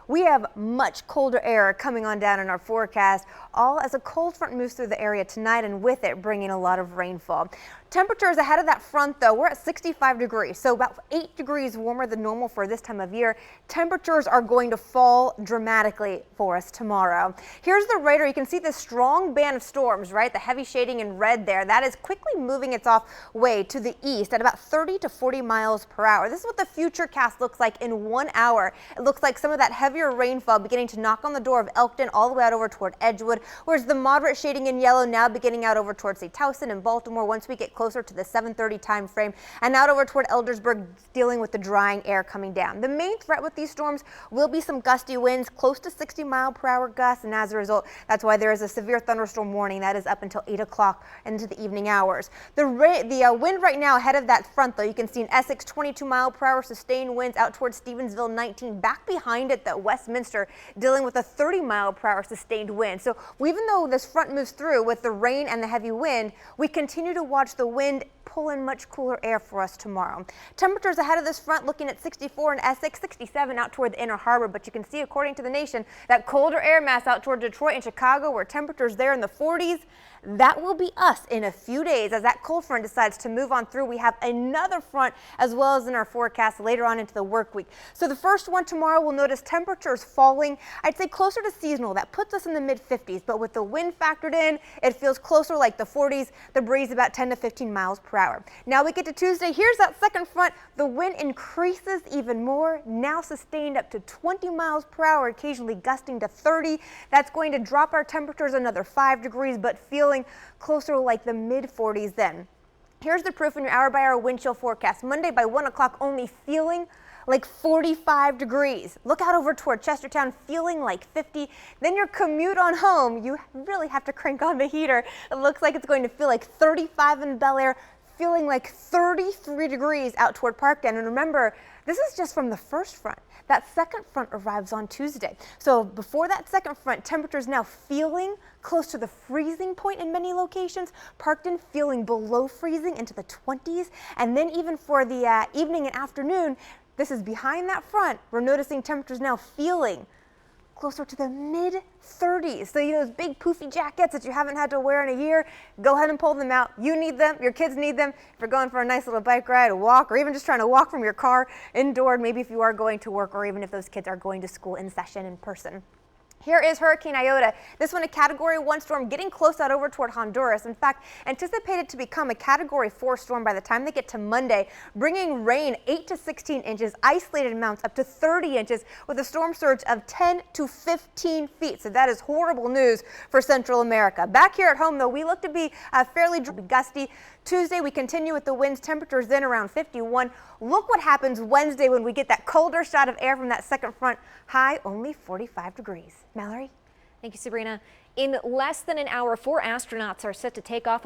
We have much colder air coming on down in our forecast, all as a cold front moves through the area tonight, and with it bringing a lot of rainfall. Temperatures ahead of that front, though, we're at 65 degrees, so about 8 degrees warmer than normal for this time of year. Temperatures are going to fall dramatically for us tomorrow. Here's the radar. You can see the strong band of storms, right? The heavy shading in red there. That is quickly moving its way to the east at about 30 to 40 miles per hour. This is what the futurecast looks like in 1 hour. It looks like some of that heavier rainfall beginning to knock on the door of Elkton all the way out over toward Edgewood, whereas the moderate shading in yellow now beginning out over towards, say, Towson and Baltimore once we get closer to the 7:30 time frame, and out over toward Eldersburg, dealing with the drying air coming down. The main threat with these storms will be some gusty winds, close to 60-mile-per-hour gusts, and as a result, that's why there is a severe thunderstorm warning that is up until 8 o'clock into the evening hours. The wind right now ahead of that front, though, you can see in Essex 22-mile-per-hour sustained winds out towards Stevensville 19. Back behind it, though, Westminster dealing with a 30-mile-per-hour sustained wind. So even though this front moves through with the rain and the heavy wind, we continue to watch the wind pull in much cooler air for us tomorrow. Temperatures ahead of this front looking at 64 in Essex, 67 out toward the Inner Harbor, but you can see, according to the Nation, that colder air mass out toward Detroit and Chicago, where temperatures there in the 40s. That will be us in a few days as that cold front decides to move on through. We have another front as well as in our forecast later on into the work week. So the first one tomorrow, we'll notice temperatures falling, I'd say closer to seasonal. That puts us in the mid-50s, but with the wind factored in, it feels closer like the 40s, the breeze about 10 to 15 miles per hour. Now we get to Tuesday. Here's that second front. The wind increases even more, now sustained up to 20 miles per hour, occasionally gusting to 30. That's going to drop our temperatures another 5 degrees, but feeling closer like the mid-40s then. Here's the proof in your hour-by-hour wind chill forecast. Monday by 1 o'clock, only feeling like 45 degrees. Look out over toward Chestertown, feeling like 50. Then your commute on home, you really have to crank on the heater. It looks like it's going to feel like 35 in Bel Air, feeling like 33 degrees out toward Parkdale. And remember, this is just from the first front. That second front arrives on Tuesday. So before that second front, temperatures now feeling close to the freezing point in many locations. Parkton feeling below freezing into the 20s. And then even for the evening and afternoon, this is behind that front. We're noticing temperatures now feeling closer to the mid-30s. So those big poofy jackets that you haven't had to wear in a year, go ahead and pull them out. You need them, your kids need them. If you're going for a nice little bike ride, a walk, or even just trying to walk from your car indoor, maybe if you are going to work, or even if those kids are going to school in session in person. Here is Hurricane Iota. This one a Category 1 storm getting close out over toward Honduras. In fact, anticipated to become a Category 4 storm by the time they get to Monday, bringing rain 8 to 16 inches, isolated amounts up to 30 inches with a storm surge of 10 to 15 feet. So that is horrible news for Central America. Back here at home, though, we look to be fairly gusty. Tuesday, we continue with the winds, temperatures then around 51. Look what happens Wednesday when we get that colder shot of air from that second front. High only 45 degrees. Mallory? Thank you, Sabrina. In less than an hour, 4 astronauts are set to take off aboard